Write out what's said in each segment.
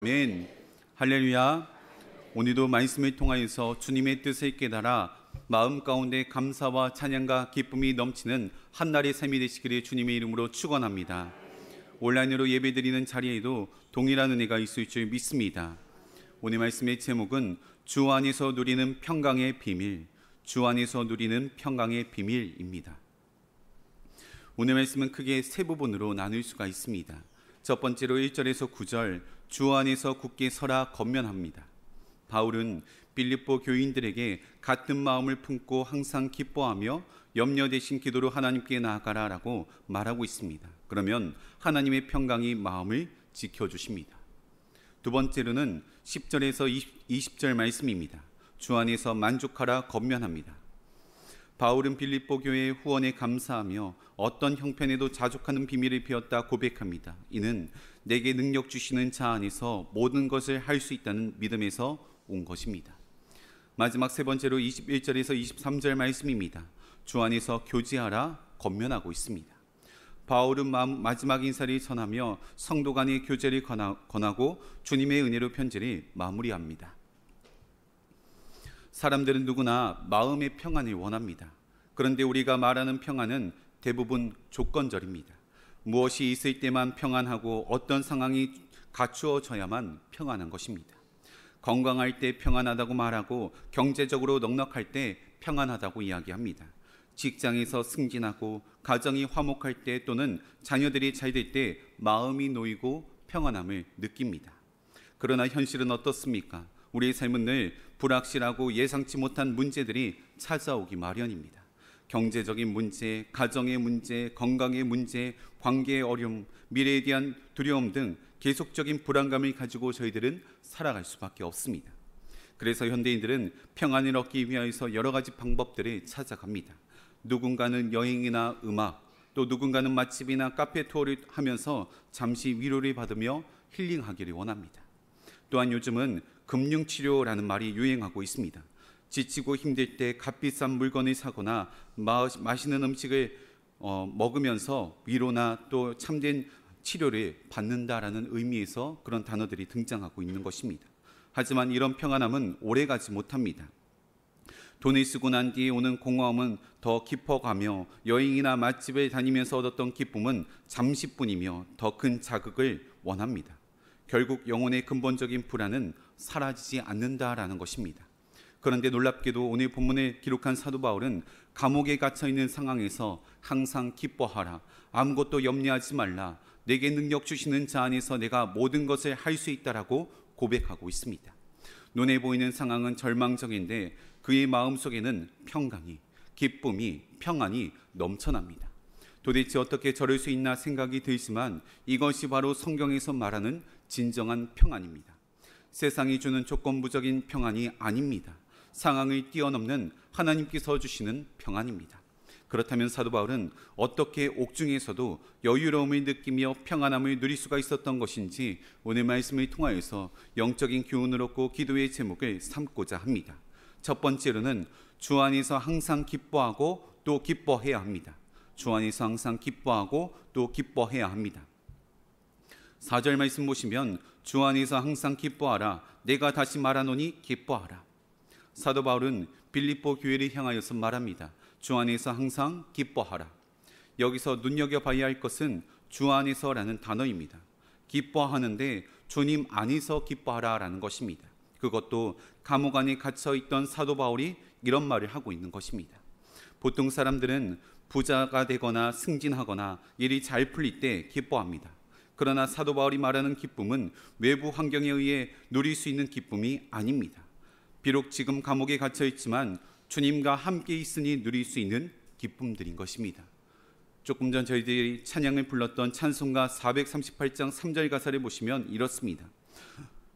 아멘. 할렐루야. 오늘도 말씀을 통하여서 주님의 뜻을 깨달아 마음 가운데 감사와 찬양과 기쁨이 넘치는 한날의 삶이 되시기를 주님의 이름으로 축원합니다. 온라인으로 예배드리는 자리에도 동일한 은혜가 있을 줄 믿습니다. 오늘 말씀의 제목은 주 안에서 누리는 평강의 비밀, 주 안에서 누리는 평강의 비밀입니다. 오늘 말씀은 크게 세 부분으로 나눌 수가 있습니다. 첫 번째로 1절에서 9절, 주 안에서 굳게 서라 권면합니다. 바울은 빌립보 교인들에게 같은 마음을 품고 항상 기뻐하며 염려 대신 기도로 하나님께 나아가라 라고 말하고 있습니다. 그러면 하나님의 평강이 마음을 지켜주십니다. 두 번째로는 10절에서 20절 말씀입니다. 주 안에서 만족하라 권면합니다. 바울은 빌립보 교회의 후원에 감사하며 어떤 형편에도 자족하는 비밀을 배웠다 고백합니다. 이는 내게 능력 주시는 자 안에서 모든 것을 할 수 있다는 믿음에서 온 것입니다. 마지막 세 번째로 21절에서 23절 말씀입니다. 주 안에서 교제하라 권면하고 있습니다. 바울은 마지막 인사를 전하며 성도 간의 교제를 권하고 주님의 은혜로 편지를 마무리합니다. 사람들은 누구나 마음의 평안을 원합니다. 그런데 우리가 말하는 평안은 대부분 조건절입니다. 무엇이 있을 때만 평안하고 어떤 상황이 갖추어져야만 평안한 것입니다. 건강할 때 평안하다고 말하고 경제적으로 넉넉할 때 평안하다고 이야기합니다. 직장에서 승진하고 가정이 화목할 때 또는 자녀들이 잘 될 때 마음이 놓이고 평안함을 느낍니다. 그러나 현실은 어떻습니까? 우리의 삶은 늘 불확실하고 예상치 못한 문제들이 찾아오기 마련입니다. 경제적인 문제, 가정의 문제, 건강의 문제, 관계의 어려움, 미래에 대한 두려움 등 계속적인 불안감을 가지고 저희들은 살아갈 수밖에 없습니다. 그래서 현대인들은 평안을 얻기 위해서 여러 가지 방법들을 찾아갑니다. 누군가는 여행이나 음악, 또 누군가는 맛집이나 카페 투어를 하면서 잠시 위로를 받으며 힐링하기를 원합니다. 또한 요즘은 금융치료라는 말이 유행하고 있습니다. 지치고 힘들 때 값비싼 물건을 사거나 맛있는 음식을 먹으면서 위로나 또 참된 치료를 받는다라는 의미에서 그런 단어들이 등장하고 있는 것입니다. 하지만 이런 평안함은 오래가지 못합니다. 돈을 쓰고 난 뒤에 오는 공허함은 더 깊어가며 여행이나 맛집을 다니면서 얻었던 기쁨은 잠시뿐이며 더 큰 자극을 원합니다. 결국 영혼의 근본적인 불안은 사라지지 않는다라는 것입니다. 그런데 놀랍게도 오늘 본문에 기록한 사도 바울은 감옥에 갇혀있는 상황에서 항상 기뻐하라, 아무것도 염려하지 말라, 내게 능력 주시는 자 안에서 내가 모든 것을 할 수 있다라고 고백하고 있습니다. 눈에 보이는 상황은 절망적인데 그의 마음속에는 평강이, 기쁨이, 평안이 넘쳐납니다. 도대체 어떻게 저럴 수 있나 생각이 들지만 이것이 바로 성경에서 말하는 진정한 평안입니다. 세상이 주는 조건부적인 평안이 아닙니다. 상황을 뛰어넘는 하나님께서 주시는 평안입니다. 그렇다면 사도 바울은 어떻게 옥중에서도 여유로움을 느끼며 평안함을 누릴 수가 있었던 것인지 오늘 말씀을 통하여서 영적인 교훈을 얻고 기도의 제목을 삼고자 합니다. 첫 번째로는 주 안에서 항상 기뻐하고 또 기뻐해야 합니다. 주 안에서 항상 기뻐하고 또 기뻐해야 합니다. 4절 말씀 보시면 주 안에서 항상 기뻐하라, 내가 다시 말하노니 기뻐하라. 사도 바울은 빌립보 교회를 향하여서 말합니다. 주 안에서 항상 기뻐하라. 여기서 눈여겨봐야 할 것은 주 안에서라는 단어입니다. 기뻐하는데 주님 안에서 기뻐하라라는 것입니다. 그것도 감옥 안에 갇혀있던 사도 바울이 이런 말을 하고 있는 것입니다. 보통 사람들은 부자가 되거나 승진하거나 일이 잘 풀릴 때 기뻐합니다. 그러나 사도 바울이 말하는 기쁨은 외부 환경에 의해 누릴 수 있는 기쁨이 아닙니다. 비록 지금 감옥에 갇혀 있지만 주님과 함께 있으니 누릴 수 있는 기쁨들인 것입니다. 조금 전 저희들이 찬양을 불렀던 찬송가 438장 3절 가사를 보시면 이렇습니다.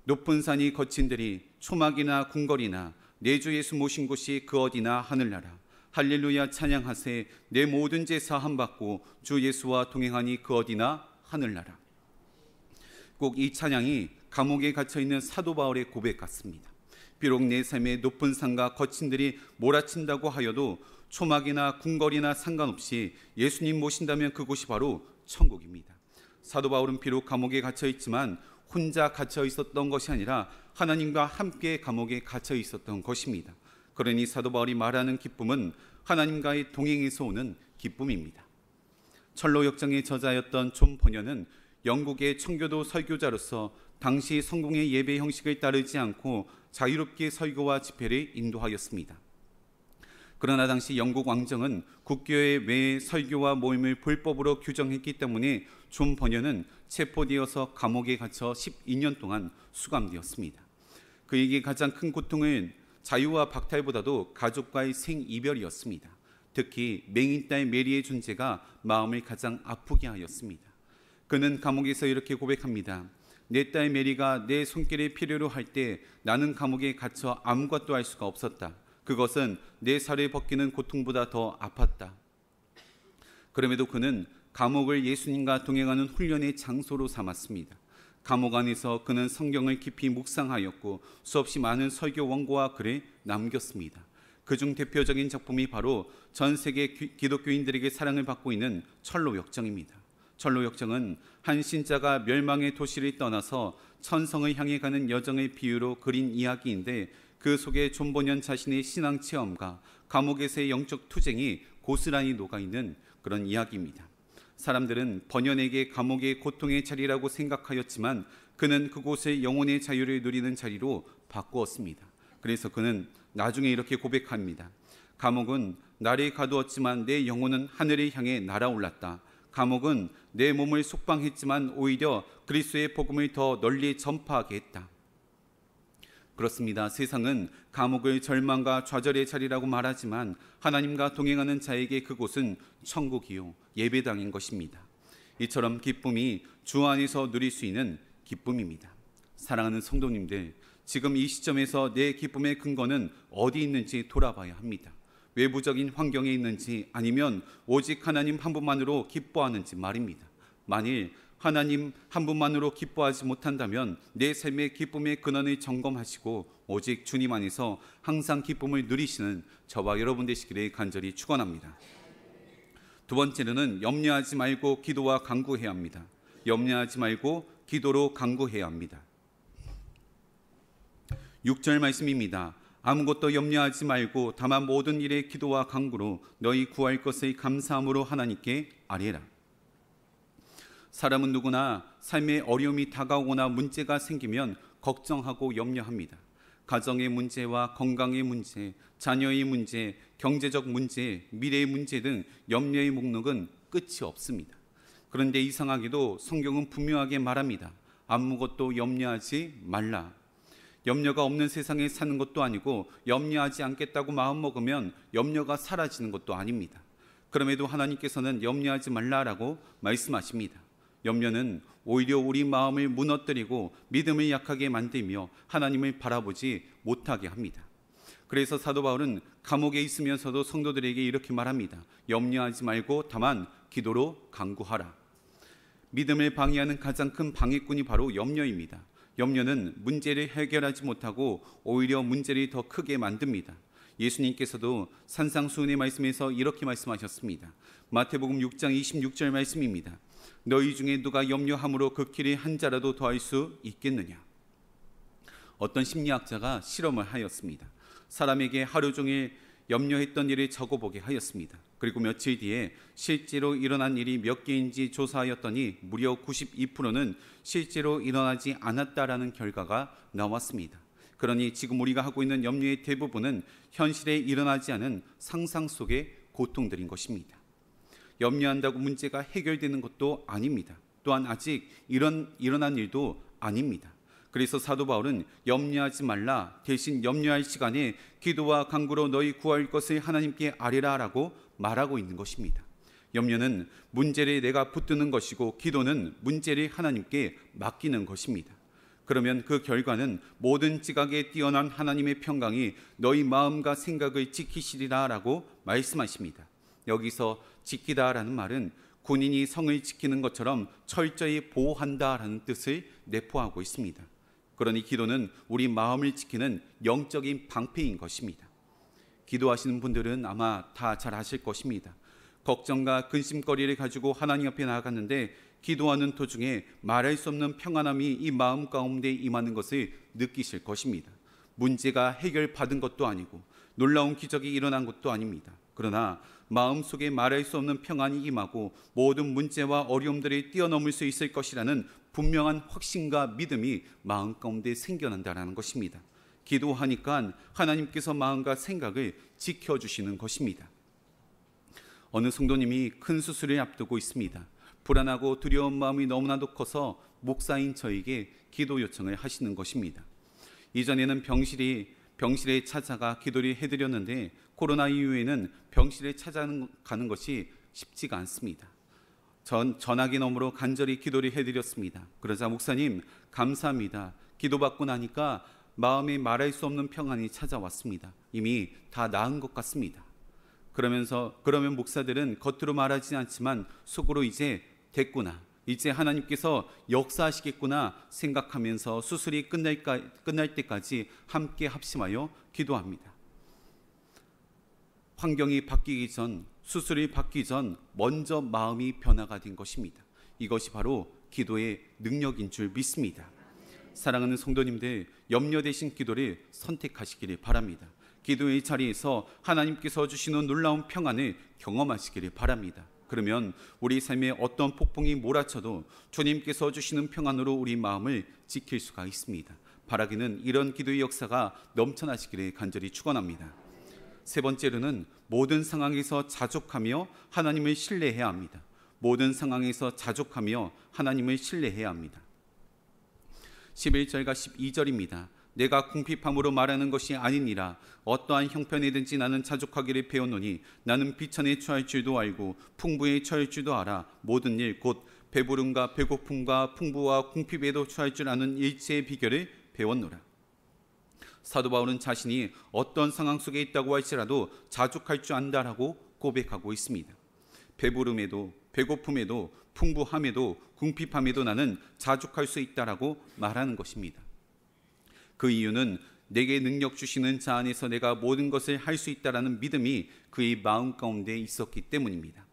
높은 산이 거친들이 초막이나 궁궐이나 내 주 예수 모신 곳이 그 어디나 하늘나라. 할렐루야 찬양하세, 내 모든 죄 사함 받고 주 예수와 동행하니 그 어디나 하늘나라. 꼭 이 찬양이 감옥에 갇혀있는 사도 바울의 고백 같습니다. 비록 내 삶에 높은 산과 거친들이 몰아친다고 하여도 초막이나 궁궐이나 상관없이 예수님 모신다면 그곳이 바로 천국입니다. 사도 바울은 비록 감옥에 갇혀 있지만 혼자 갇혀 있었던 것이 아니라 하나님과 함께 감옥에 갇혀 있었던 것입니다. 그러니 사도 바울이 말하는 기쁨은 하나님과의 동행에서 오는 기쁨입니다. 철로 역정의 저자였던 존 버녀는 영국의 청교도 설교자로서 당시 성공의 예배 형식을 따르지 않고 자유롭게 설교와 집회를 인도하였습니다. 그러나 당시 영국 왕정은 국교의 외 설교와 모임을 불법으로 규정했기 때문에 존 버녀는 체포되어서 감옥에 갇혀 12년 동안 수감되었습니다. 그에게 가장 큰 고통은 자유와 박탈보다도 가족과의 생이별이었습니다. 특히 맹인딸 메리의 존재가 마음을 가장 아프게 하였습니다. 그는 감옥에서 이렇게 고백합니다. 내 딸 메리가 내 손길을 필요로 할 때 나는 감옥에 갇혀 아무것도 할 수가 없었다. 그것은 내 살을 벗기는 고통보다 더 아팠다. 그럼에도 그는 감옥을 예수님과 동행하는 훈련의 장소로 삼았습니다. 감옥 안에서 그는 성경을 깊이 묵상하였고 수없이 많은 설교 원고와 글을 남겼습니다. 그중 대표적인 작품이 바로 전 세계 기독교인들에게 사랑을 받고 있는 철로 역정입니다. 철로 역정은 한 신자가 멸망의 도시를 떠나서 천성을 향해 가는 여정의 비유로 그린 이야기인데 그 속에 존 버녀 자신의 신앙 체험과 감옥에서의 영적 투쟁이 고스란히 녹아있는 그런 이야기입니다. 사람들은 버녀에게 감옥의 고통의 자리라고 생각하였지만 그는 그곳을 영혼의 자유를 누리는 자리로 바꾸었습니다. 그래서 그는 나중에 이렇게 고백합니다. 감옥은 나를 가두었지만 내 영혼은 하늘을 향해 날아올랐다. 감옥은 내 몸을 속방했지만 오히려 그리스도의 복음을 더 널리 전파하게 했다. 그렇습니다. 세상은 감옥을 절망과 좌절의 자리라고 말하지만 하나님과 동행하는 자에게 그곳은 천국이요 예배당인 것입니다. 이처럼 기쁨이 주 안에서 누릴 수 있는 기쁨입니다. 사랑하는 성도님들, 지금 이 시점에서 내 기쁨의 근거는 어디 있는지 돌아봐야 합니다. 외부적인 환경에 있는지 아니면 오직 하나님 한 분만으로 기뻐하는지 말입니다. 만일 하나님 한 분만으로 기뻐하지 못한다면 내 삶의 기쁨의 근원을 점검하시고 오직 주님 안에서 항상 기쁨을 누리시는 저와 여러분 되시기를 간절히 축원합니다. 두 번째로는 염려하지 말고 기도와 간구해야 합니다. 염려하지 말고 기도로 간구해야 합니다. 6절 말씀입니다. 아무것도 염려하지 말고 다만 모든 일에 기도와 간구로 너희 구할 것을 감사함으로 하나님께 아뢰라. 사람은 누구나 삶의 어려움이 다가오거나 문제가 생기면 걱정하고 염려합니다. 가정의 문제와 건강의 문제, 자녀의 문제, 경제적 문제, 미래의 문제 등 염려의 목록은 끝이 없습니다. 그런데 이상하게도 성경은 분명하게 말합니다. 아무것도 염려하지 말라. 염려가 없는 세상에 사는 것도 아니고 염려하지 않겠다고 마음먹으면 염려가 사라지는 것도 아닙니다. 그럼에도 하나님께서는 염려하지 말라라고 말씀하십니다. 염려는 오히려 우리 마음을 무너뜨리고 믿음을 약하게 만들며 하나님을 바라보지 못하게 합니다. 그래서 사도 바울은 감옥에 있으면서도 성도들에게 이렇게 말합니다. 염려하지 말고 다만 기도로 간구하라. 믿음을 방해하는 가장 큰 방해꾼이 바로 염려입니다. 염려는 문제를 해결하지 못하고 오히려 문제를 더 크게 만듭니다. 예수님께서도 산상수훈의 말씀에서 이렇게 말씀하셨습니다. 마태복음 6장 26절 말씀입니다. 너희 중에 누가 염려함으로 그 길에 한 자라도 더할 수 있겠느냐. 어떤 심리학자가 실험을 하였습니다. 사람에게 하루 종일 염려했던 일을 적어보게 하였습니다. 그리고 며칠 뒤에 실제로 일어난 일이 몇 개인지 조사하였더니 무려 92%는 실제로 일어나지 않았다라는 결과가 나왔습니다. 그러니 지금 우리가 하고 있는 염려의 대부분은 현실에 일어나지 않은 상상 속의 고통들인 것입니다. 염려한다고 문제가 해결되는 것도 아닙니다. 또한 아직 일어난 일도 아닙니다. 그래서 사도 바울은 염려하지 말라, 대신 염려할 시간에 기도와 간구로 너희 구할 것을 하나님께 아뢰라라고 말하고 있는 것입니다. 염려는 문제를 내가 붙드는 것이고 기도는 문제를 하나님께 맡기는 것입니다. 그러면 그 결과는 모든 지각에 뛰어난 하나님의 평강이 너희 마음과 생각을 지키시리라라고 말씀하십니다. 여기서 지키다라는 말은 군인이 성을 지키는 것처럼 철저히 보호한다라는 뜻을 내포하고 있습니다. 그러니 기도는 우리 마음을 지키는 영적인 방패인 것입니다. 기도하시는 분들은 아마 다 잘 아실 것입니다. 걱정과 근심거리를 가지고 하나님 앞에 나아갔는데 기도하는 도중에 말할 수 없는 평안함이 이 마음 가운데 임하는 것을 느끼실 것입니다. 문제가 해결받은 것도 아니고 놀라운 기적이 일어난 것도 아닙니다. 그러나 마음속에 말할 수 없는 평안이 임하고 모든 문제와 어려움들을 뛰어넘을 수 있을 것이라는 분명한 확신과 믿음이 마음 가운데 생겨난다는 것입니다. 기도하니까 하나님께서 마음과 생각을 지켜주시는 것입니다. 어느 성도님이 큰 수술을 앞두고 있습니다. 불안하고 두려운 마음이 너무나도 커서 목사인 저에게 기도 요청을 하시는 것입니다. 이전에는 병실에 찾아가 기도를 해드렸는데 코로나 이후에는 병실에 찾아가는 것이 쉽지가 않습니다. 전화기 너머로 간절히 기도를 해드렸습니다. 그러자 목사님 감사합니다. 기도받고 나니까 마음에 말할 수 없는 평안이 찾아왔습니다. 이미 다 나은 것 같습니다. 그러면 목사들은 겉으로 말하지 않지만 속으로 이제 됐구나, 이제 하나님께서 역사하시겠구나 생각하면서 수술이 끝날 때까지 함께 합심하여 기도합니다. 환경이 바뀌기 전, 수술이 받기 전 먼저 마음이 변화가 된 것입니다. 이것이 바로 기도의 능력인 줄 믿습니다. 사랑하는 성도님들, 염려되신 기도를 선택하시기를 바랍니다. 기도의 자리에서 하나님께서 주시는 놀라운 평안을 경험하시기를 바랍니다. 그러면 우리 삶에 어떤 폭풍이 몰아쳐도 주님께서 주시는 평안으로 우리 마음을 지킬 수가 있습니다. 바라기는 이런 기도의 역사가 넘쳐나시기를 간절히 축원합니다. 세 번째로는 모든 상황에서 자족하며 하나님을 신뢰해야 합니다. 모든 상황에서 자족하며 하나님을 신뢰해야 합니다. 11절과 12절입니다. 내가 궁핍함으로 말하는 것이 아니니라. 어떠한 형편이든지 나는 자족하기를 배웠노니 나는 비천에 처할 줄도 알고 풍부에 처할 줄도 알아. 모든 일 곧 배부름과 배고픔과 풍부와 궁핍에도 처할 줄 아는 일체의 비결을 배웠노라. 사도 바울은 자신이 어떤 상황 속에 있다고 할지라도 자족할 줄 안다라고 고백하고 있습니다. 배부름에도 배고픔에도 풍부함에도 궁핍함에도 나는 자족할 수 있다라고 말하는 것입니다. 그 이유는 내게 능력 주시는 자 안에서 내가 모든 것을 할 수 있다라는 믿음이 그의 마음 가운데 있었기 때문입니다.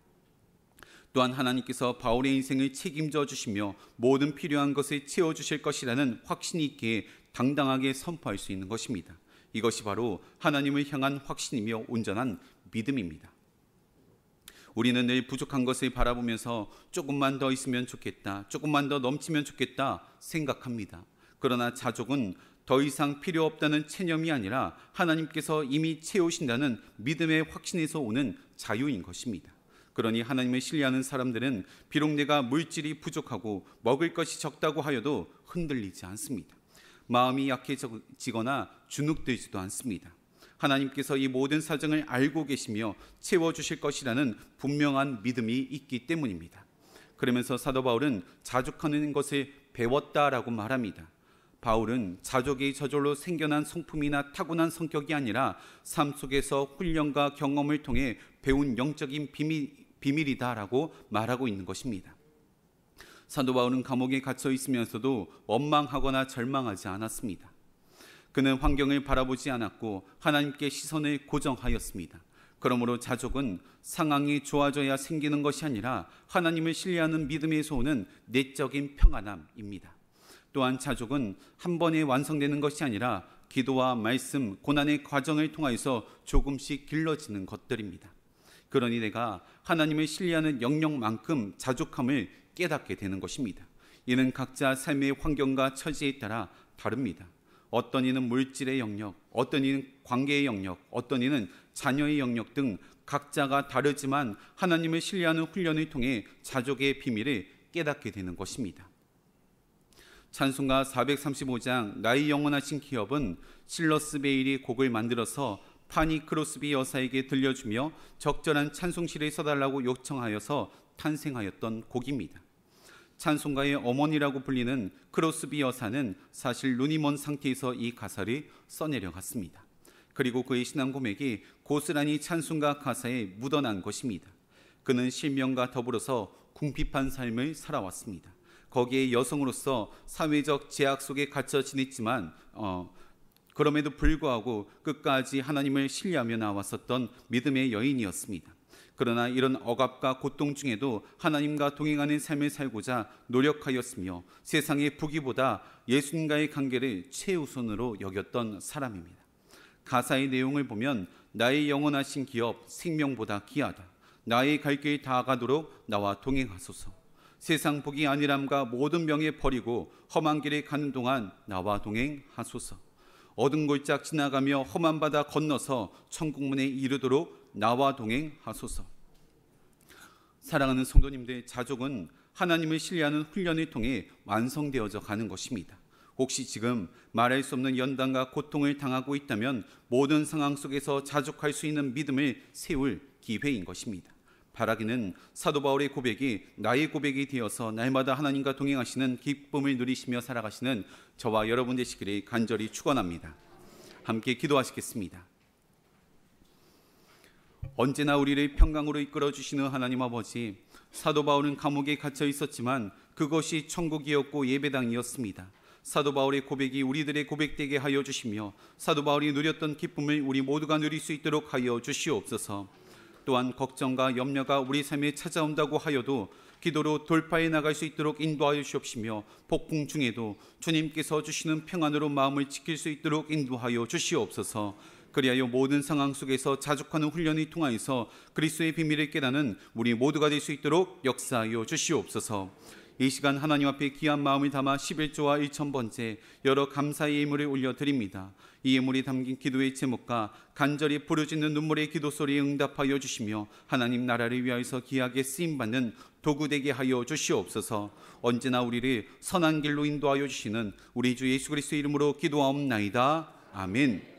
또한 하나님께서 바울의 인생을 책임져 주시며 모든 필요한 것을 채워주실 것이라는 확신이 있기에 당당하게 선포할 수 있는 것입니다. 이것이 바로 하나님을 향한 확신이며 온전한 믿음입니다. 우리는 늘 부족한 것을 바라보면서 조금만 더 있으면 좋겠다, 조금만 더 넘치면 좋겠다 생각합니다. 그러나 자족은 더 이상 필요 없다는 체념이 아니라 하나님께서 이미 채우신다는 믿음의 확신에서 오는 자유인 것입니다. 그러니 하나님을 신뢰하는 사람들은 비록 내가 물질이 부족하고 먹을 것이 적다고 하여도 흔들리지 않습니다. 마음이 약해지거나 주눅들지도 않습니다. 하나님께서 이 모든 사정을 알고 계시며 채워주실 것이라는 분명한 믿음이 있기 때문입니다. 그러면서 사도 바울은 자족하는 것을 배웠다라고 말합니다. 바울은 자족이 저절로 생겨난 성품이나 타고난 성격이 아니라 삶 속에서 훈련과 경험을 통해 배운 영적인 비밀이다라고 말하고 있는 것입니다. 사도 바울은 감옥에 갇혀 있으면서도 원망하거나 절망하지 않았습니다. 그는 환경을 바라보지 않았고 하나님께 시선을 고정하였습니다. 그러므로 자족은 상황이 좋아져야 생기는 것이 아니라 하나님을 신뢰하는 믿음에서 오는 내적인 평안함입니다. 또한 자족은 한 번에 완성되는 것이 아니라 기도와 말씀, 고난의 과정을 통하여서 조금씩 길러지는 것들입니다. 그러니 내가 하나님을 신뢰하는 영역만큼 자족함을 깨닫게 되는 것입니다. 이는 각자 삶의 환경과 처지에 따라 다릅니다. 어떤 이는 물질의 영역, 어떤 이는 관계의 영역, 어떤 이는 자녀의 영역 등 각자가 다르지만 하나님을 신뢰하는 훈련을 통해 자족의 비밀을 깨닫게 되는 것입니다. 찬송가 435장 나의 영원하신 기업은 실러스 베일이 곡을 만들어서 파니 크로스비 여사에게 들려주며 적절한 찬송시를 써달라고 요청하여서 탄생하였던 곡입니다. 찬송가의 어머니라고 불리는 크로스비 여사는 사실 눈이 먼 상태에서 이 가사를 써내려갔습니다. 그리고 그의 신앙 고백이 고스란히 찬송가 가사에 묻어난 것입니다. 그는 실명과 더불어서 궁핍한 삶을 살아왔습니다. 거기에 여성으로서 사회적 제약 속에 갇혀 지냈지만 그럼에도 불구하고 끝까지 하나님을 신뢰하며 나왔었던 믿음의 여인이었습니다. 그러나 이런 억압과 고통 중에도 하나님과 동행하는 삶을 살고자 노력하였으며 세상의 부귀보다 예수님과의 관계를 최우선으로 여겼던 사람입니다. 가사의 내용을 보면 나의 영원하신 기업 생명보다 귀하다. 나의 갈 길 다가도록 나와 동행하소서. 세상 복이 안일함과 모든 명예 버리고 험한 길에 가는 동안 나와 동행하소서. 어두운 골짝 지나가며 험한 바다 건너서 천국문에 이르도록 나와 동행하소서. 사랑하는 성도님들, 자족은 하나님을 신뢰하는 훈련을 통해 완성되어져 가는 것입니다. 혹시 지금 말할 수 없는 연단과 고통을 당하고 있다면 모든 상황 속에서 자족할 수 있는 믿음을 세울 기회인 것입니다. 바라기는 사도 바울의 고백이 나의 고백이 되어서 날마다 하나님과 동행하시는 기쁨을 누리시며 살아가시는 저와 여러분 되시기를 간절히 축원합니다. 함께 기도하시겠습니다. 언제나 우리를 평강으로 이끌어 주시는 하나님 아버지, 사도 바울은 감옥에 갇혀 있었지만 그것이 천국이었고 예배당이었습니다. 사도 바울의 고백이 우리들의 고백되게 하여 주시며 사도 바울이 누렸던 기쁨을 우리 모두가 누릴 수 있도록 하여 주시옵소서. 또한 걱정과 염려가 우리 삶에 찾아온다고 하여도 기도로 돌파해 나갈 수 있도록 인도하여 주시옵시며 폭풍 중에도 주님께서 주시는 평안으로 마음을 지킬 수 있도록 인도하여 주시옵소서. 그리하여 모든 상황 속에서 자족하는 훈련을 통하여서 그리스도의 비밀을 깨닫는 우리 모두가 될 수 있도록 역사하여 주시옵소서. 이 시간 하나님 앞에 귀한 마음을 담아 11조와 1000번째 여러 감사의 예물을 올려드립니다. 이 예물이 담긴 기도의 제목과 간절히 부르짖는 눈물의 기도 소리에 응답하여 주시며 하나님 나라를 위하여서 귀하게 쓰임받는 도구 되게 하여 주시옵소서. 언제나 우리를 선한 길로 인도하여 주시는 우리 주 예수 그리스도의 이름으로 기도하옵나이다. 아멘.